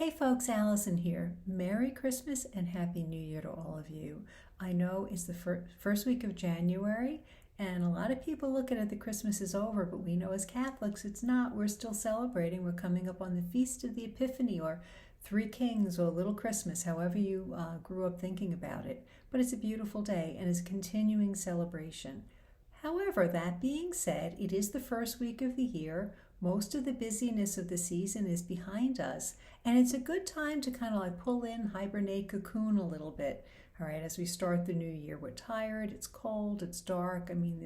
Hey folks, Allison here. Merry Christmas and Happy New Year to all of you. I know it's the first week of January, and a lot of people look at it that Christmas is over, but we know as Catholics it's not. We're still celebrating. We're coming up on the Feast of the Epiphany, or Three Kings, or Little Christmas, however you grew up thinking about it. But it's a beautiful day and it's a continuing celebration. However, that being said, it is the first week of the year. Most of the busyness of the season is behind us, and it's a good time to kind of like pull in, hibernate, cocoon a little bit. All right, as we start the new year, we're tired, it's cold, it's dark. I mean,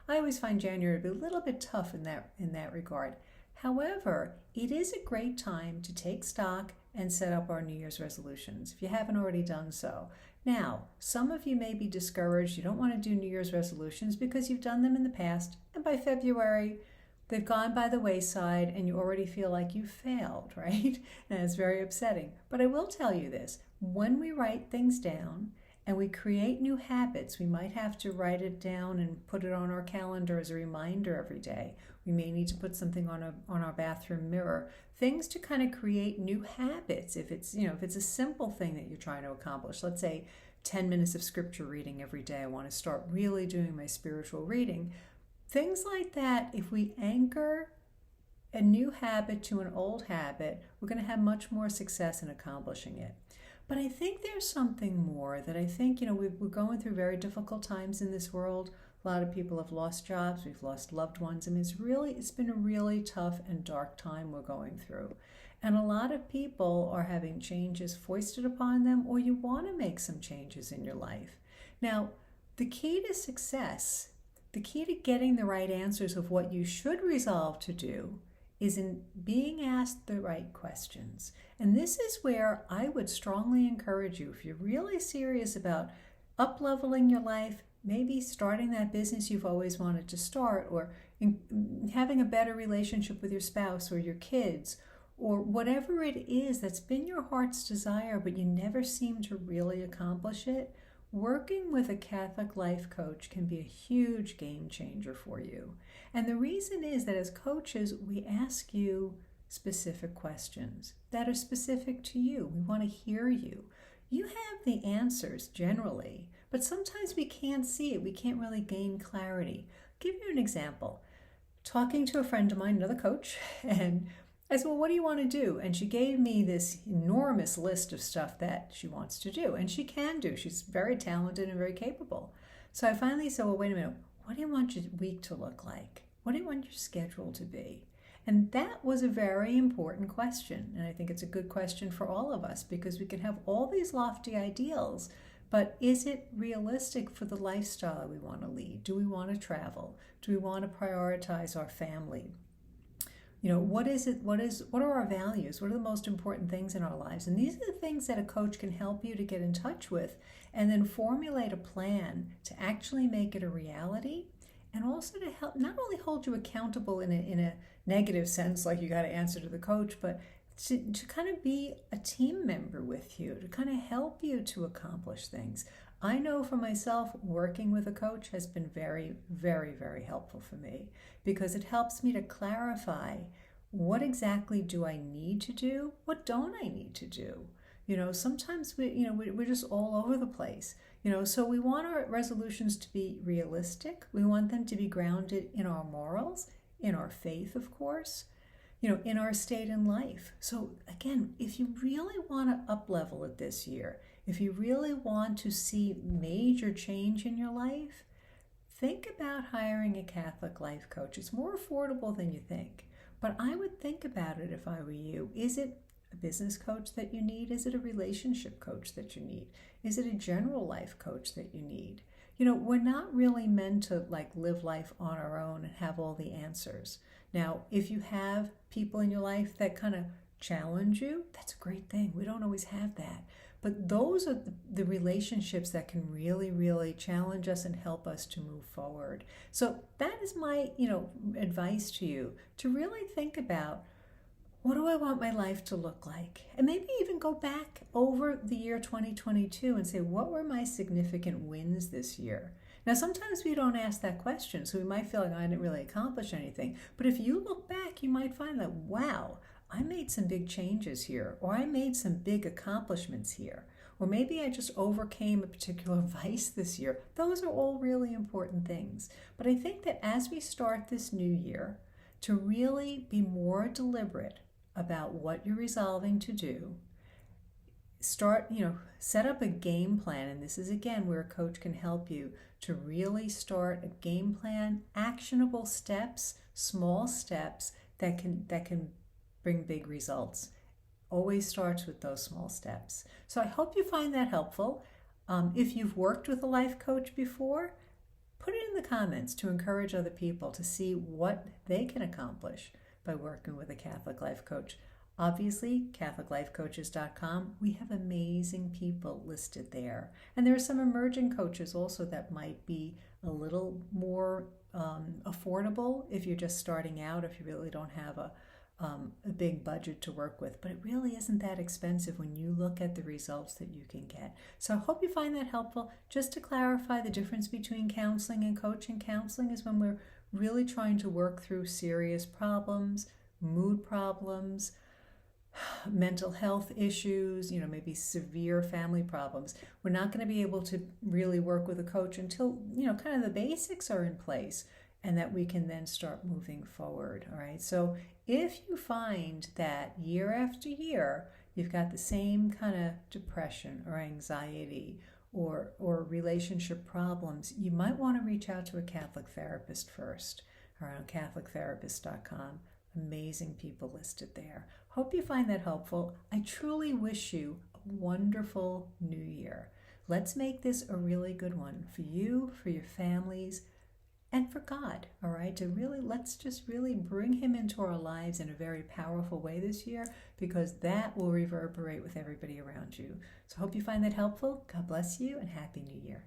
I always find January to be a little bit tough in that regard. However, it is a great time to take stock and set up our New Year's resolutions if you haven't already done so. Now, some of you may be discouraged. You don't want to do New Year's resolutions because you've done them in the past, and by February, they've gone by the wayside and you already feel like you failed, right? And it's very upsetting. But I will tell you this, when we write things down and we create new habits, we might have to write it down and put it on our calendar as a reminder every day. We may need to put something on our bathroom mirror. Things to kind of create new habits. If it's a simple thing that you're trying to accomplish, let's say 10 minutes of scripture reading every day. I want to start really doing my spiritual reading. Things like that, if we anchor a new habit to an old habit, we're going to have much more success in accomplishing it. But I think there's something more that I think, we're going through very difficult times in this world. A lot of people have lost jobs, we've lost loved ones. I mean, it's been a really tough and dark time we're going through. And a lot of people are having changes foisted upon them, or you want to make some changes in your life. Now, the key to success, the key to getting the right answers of what you should resolve to do is in being asked the right questions. And this is where I would strongly encourage you, if you're really serious about up-leveling your life, maybe starting that business you've always wanted to start, or having a better relationship with your spouse or your kids, or whatever it is that's been your heart's desire, but you never seem to really accomplish it, working with a Catholic life coach can be a huge game changer for you. And the reason is that as coaches, we ask you specific questions that are specific to you. We want to hear you. You have the answers generally, but sometimes we can't see it. We can't really gain clarity. I'll give you an example. Talking to a friend of mine, another coach, and I said, well, what do you want to do? And she gave me this enormous list of stuff that she wants to do. And she can do. She's very talented and very capable. So I finally said, well, wait a minute. What do you want your week to look like? What do you want your schedule to be? And that was a very important question. And I think it's a good question for all of us, because we can have all these lofty ideals, but is it realistic for the lifestyle we want to lead? Do we want to travel? Do we want to prioritize our family? What are our values? What are the most important things in our lives? And these are the things that a coach can help you to get in touch with, and then formulate a plan to actually make it a reality, and also to help not only hold you accountable in a negative sense, like you got to answer to the coach, but to kind of be a team member with you, to kind of help you to accomplish things. I know for myself, working with a coach has been very, very, very helpful for me, because it helps me to clarify what exactly do I need to do? What don't I need to do? Sometimes we're just all over the place. So we want our resolutions to be realistic. We want them to be grounded in our morals, in our faith, of course, in our state in life. So again, if you really want to up-level it this year, if you really want to see major change in your life, think about hiring a Catholic life coach. It's more affordable than you think, but I would think about it if I were you. Is it a business coach that you need? Is it a relationship coach that you need? Is it a general life coach that you need? We're not really meant to live life on our own and have all the answers. Now, if you have people in your life that kind of challenge you, that's a great thing. We don't always have that. But those are the relationships that can really, really challenge us and help us to move forward. So that is my, advice to you, to really think about, what do I want my life to look like? And maybe even go back over the year 2022 and say, what were my significant wins this year? Now, sometimes we don't ask that question, so we might feel like I didn't really accomplish anything. But if you look back, you might find that, wow, I made some big changes here, or I made some big accomplishments here, or maybe I just overcame a particular vice this year. Those are all really important things. But I think that as we start this new year, to really be more deliberate about what you're resolving to do, set up a game plan. And this is again where a coach can help you to really start a game plan, actionable steps, small steps that can bring big results. Always starts with those small steps. So I hope you find that helpful. If you've worked with a life coach before, put it in the comments to encourage other people to see what they can accomplish by working with a Catholic life coach. Obviously, CatholicLifeCoaches.com, we have amazing people listed there. And there are some emerging coaches also that might be a little more affordable if you're just starting out, if you really don't have a big budget to work with. But it really isn't that expensive when you look at the results that you can get. So I hope you find that helpful. Just to clarify, the difference between counseling and coaching. Counseling is when we're really trying to work through serious problems, mood problems, mental health issues, maybe severe family problems. We're not going to be able to really work with a coach until, kind of the basics are in place and that we can then start moving forward. All right. So if you find that year after year, you've got the same kind of depression or anxiety or relationship problems, you might want to reach out to a Catholic therapist first around CatholicTherapist.com. Amazing people listed there. Hope you find that helpful. I truly wish you a wonderful new year. Let's make this a really good one for you, for your families, and for God, all right? Let's just really bring him into our lives in a very powerful way this year, because that will reverberate with everybody around you. So hope you find that helpful. God bless you and Happy New Year.